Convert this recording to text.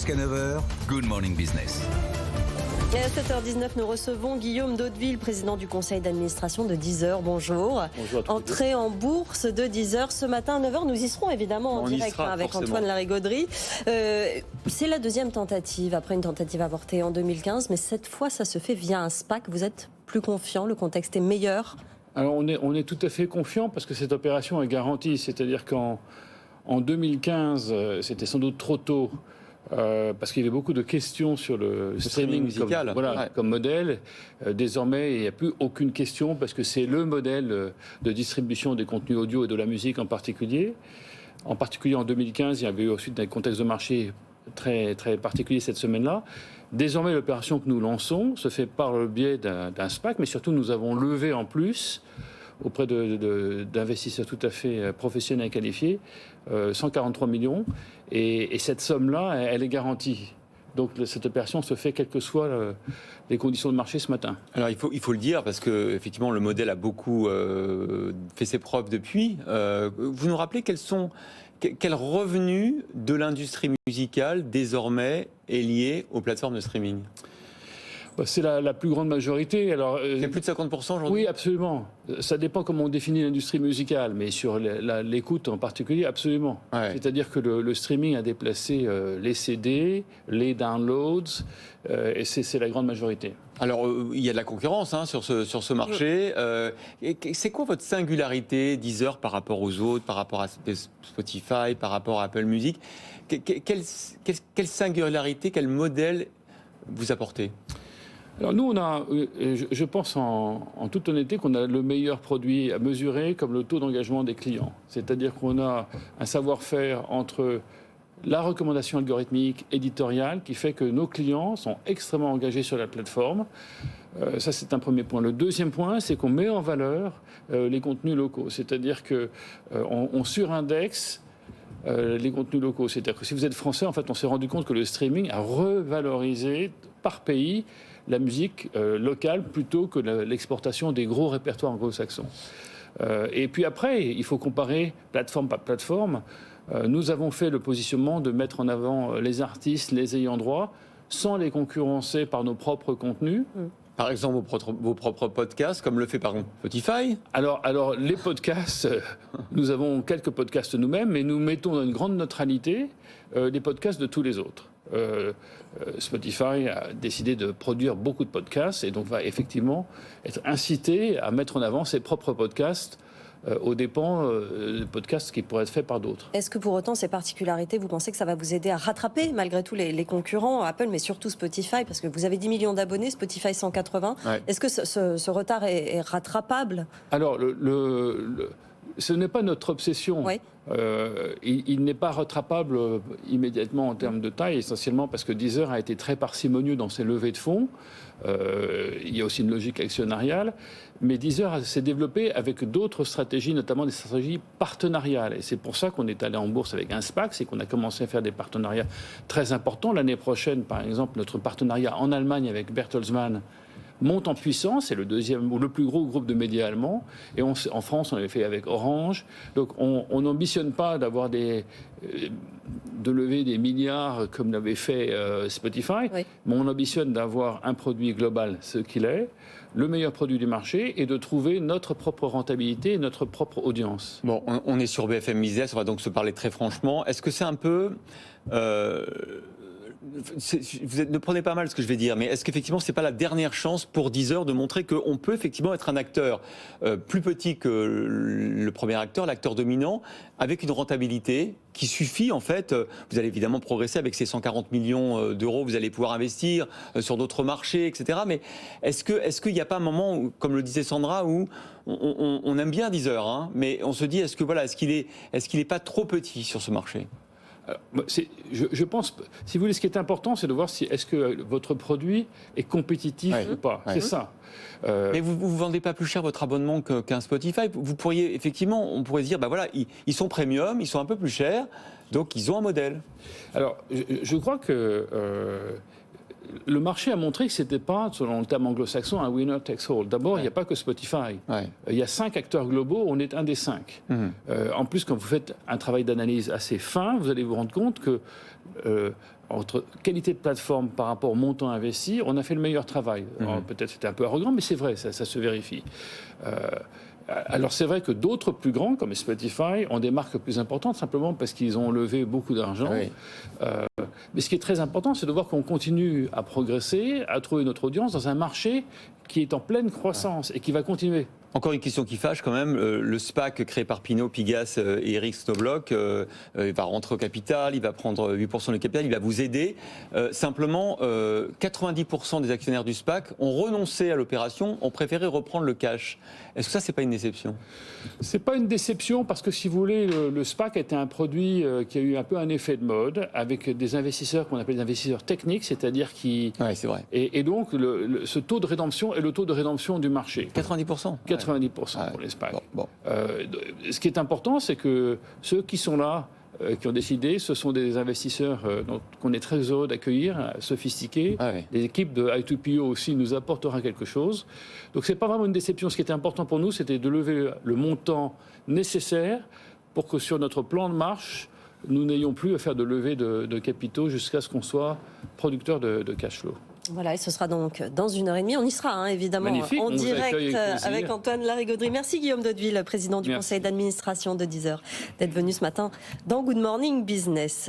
Jusqu'à 9h, Good Morning Business. Et à 7h19, nous recevons Guillaume Daudeville, président du conseil d'administration de Deezer. Bonjour. Bonjour à tous. Entrée en bourse de Deezer ce matin à 9h. Nous y serons évidemment en direct avec forcément. Antoine Larigauderie. C'est la deuxième tentative, après une tentative avortée en 2015. Mais cette fois, ça se fait via un SPAC. Vous êtes plus confiant, le contexte est meilleur? Alors on est tout à fait confiant parce que cette opération est garantie. C'est-à-dire qu'en 2015, c'était sans doute trop tôt. Parce qu'il y avait beaucoup de questions sur le streaming musical comme modèle. Désormais, il n'y a plus aucune question parce que c'est le modèle de distribution des contenus audio et de la musique en particulier. En particulier en 2015, il y avait eu ensuite un contexte de marché très, très particulier cette semaine-là. Désormais, l'opération que nous lançons se fait par le biais d'un SPAC, mais surtout nous avons levé en plus auprès d'investisseurs tout à fait professionnels et qualifiés, 143 millions. Et cette somme-là, elle est garantie. Donc cette opération se fait quelles que soient les conditions de marché ce matin. Alors il faut le dire parce que effectivement le modèle a beaucoup fait ses preuves depuis. Vous nous rappelez quel revenu de l'industrie musicale désormais est lié aux plateformes de streaming ? C'est la plus grande majorité. Alors, c'est plus de 50% aujourd'hui ? Oui, absolument. Ça dépend comment on définit l'industrie musicale, mais sur l'écoute en particulier, absolument. Ouais. C'est-à-dire que le streaming a déplacé les CD, les downloads, et c'est la grande majorité. Alors, il y a de la concurrence sur ce marché. C'est quoi votre singularité, Deezer, par rapport aux autres, par rapport à Spotify, par rapport à Apple Music ? Quelle singularité, quel modèle vous apportez ? Alors nous, on a, je pense en toute honnêteté qu'on a le meilleur produit à mesurer comme le taux d'engagement des clients. C'est-à-dire qu'on a un savoir-faire entre la recommandation algorithmique éditoriale qui fait que nos clients sont extrêmement engagés sur la plateforme. Ça, c'est un premier point. Le deuxième point, c'est qu'on met en valeur les contenus locaux. C'est-à-dire qu'on surindexe les contenus locaux. C'est-à-dire que si vous êtes français, en fait, on s'est rendu compte que le streaming a revalorisé par pays la musique locale plutôt que l'exportation des gros répertoires anglo-saxons. Et puis après, il faut comparer plateforme par plateforme. Nous avons fait le positionnement de mettre en avant les artistes, les ayants droit, sans les concurrencer par nos propres contenus. Par exemple, vos propres podcasts, comme le fait par exemple Spotify ? Alors les podcasts, nous avons quelques podcasts nous-mêmes, mais nous mettons dans une grande neutralité les podcasts de tous les autres. Spotify a décidé de produire beaucoup de podcasts et donc va effectivement être incité à mettre en avant ses propres podcasts aux dépens de podcasts qui pourraient être faits par d'autres. Est-ce que pour autant, ces particularités, vous pensez que ça va vous aider à rattraper malgré tout les concurrents, Apple, mais surtout Spotify, parce que vous avez 10 millions d'abonnés, Spotify 180. Ouais. Est-ce que ce retard est rattrapable ? Alors, ce n'est pas notre obsession. Oui. Il n'est pas rattrapable immédiatement en termes de taille, essentiellement parce que Deezer a été très parcimonieux dans ses levées de fonds. Il y a aussi une logique actionnariale. Mais Deezer s'est développé avec d'autres stratégies, notamment des stratégies partenariales. Et c'est pour ça qu'on est allé en bourse avec un SPAC, c'est qu'on a commencé à faire des partenariats très importants. L'année prochaine, par exemple, notre partenariat en Allemagne avec Bertelsmann monte en puissance, c'est le deuxième ou le plus gros groupe de médias allemands. Et en France, on l'avait fait avec Orange. Donc on n'ambitionne pas d'avoir de lever des milliards comme l'avait fait Spotify, oui. Mais on ambitionne d'avoir un produit global, ce qu'il est, le meilleur produit du marché, et de trouver notre propre rentabilité et notre propre audience. Bon, on est sur BFM Business, on va donc se parler très franchement. Est-ce que c'est un peu... ne prenez pas mal ce que je vais dire, mais est-ce qu'effectivement c'est pas la dernière chance pour Deezer de montrer qu'on peut effectivement être un acteur plus petit que le premier acteur, l'acteur dominant, avec une rentabilité qui suffit en fait. Vous allez évidemment progresser avec ces 140 millions d'euros, vous allez pouvoir investir sur d'autres marchés, etc. Mais est-ce qu'il n'y a pas un moment où, comme le disait Sandra, où on aime bien Deezer, mais on se dit est-ce qu'il est pas trop petit sur ce marché ? Je pense, si vous voulez, ce qui est important, c'est de voir si est-ce que votre produit est compétitif ou pas. Ouais. C'est ça. Mais vous ne vendez pas plus cher votre abonnement qu'un Spotify. Vous pourriez, effectivement, on pourrait se dire, bah voilà, ils sont premium, ils sont un peu plus chers, donc ils ont un modèle. Alors, je crois que le marché a montré que ce n'était pas, selon le terme anglo-saxon, un winner takes all. D'abord, il n'y a pas que Spotify. Il y a 5 acteurs globaux, on est un des 5. En plus, quand vous faites un travail d'analyse assez fin, vous allez vous rendre compte que entre qualité de plateforme par rapport au montant investi, on a fait le meilleur travail. Peut-être c'était un peu arrogant, mais c'est vrai, ça se vérifie. Alors c'est vrai que d'autres plus grands, comme Spotify, ont des marques plus importantes, simplement parce qu'ils ont levé beaucoup d'argent. Oui. Mais ce qui est très important, c'est de voir qu'on continue à progresser, à trouver notre audience dans un marché qui est en pleine croissance et qui va continuer. Encore une question qui fâche quand même, le SPAC créé par Pinot, Pigas et Eric Snowblock, il va rentrer au capital, il va prendre 8% du capital, il va vous aider. Simplement, 90% des actionnaires du SPAC ont renoncé à l'opération, ont préféré reprendre le cash. Est-ce que ça, c'est pas une déception ? C'est pas une déception parce que, si vous voulez, le SPAC était un produit qui a eu un peu un effet de mode, avec des investisseurs qu'on appelle des investisseurs techniques, c'est-à-dire qui... Oui, c'est vrai. Et donc, ce taux de rédemption est le taux de rédemption du marché. 90% 90% pour les SPAC. Bon. Ce qui est important, c'est que ceux qui sont là, qui ont décidé, ce sont des investisseurs qu'on est très heureux d'accueillir, sophistiqués. Les équipes de I2PO aussi nous apportera quelque chose. Donc ce n'est pas vraiment une déception. Ce qui était important pour nous, c'était de lever le montant nécessaire pour que sur notre plan de marche, nous n'ayons plus à faire de levée de capitaux jusqu'à ce qu'on soit producteur de cash flow. Voilà, et ce sera donc dans 1h30. On y sera, évidemment, magnifique, en direct avec Antoine Larigauderie. Merci Guillaume Daudeville, président du conseil d'administration de Deezer, d'être venu ce matin dans Good Morning Business.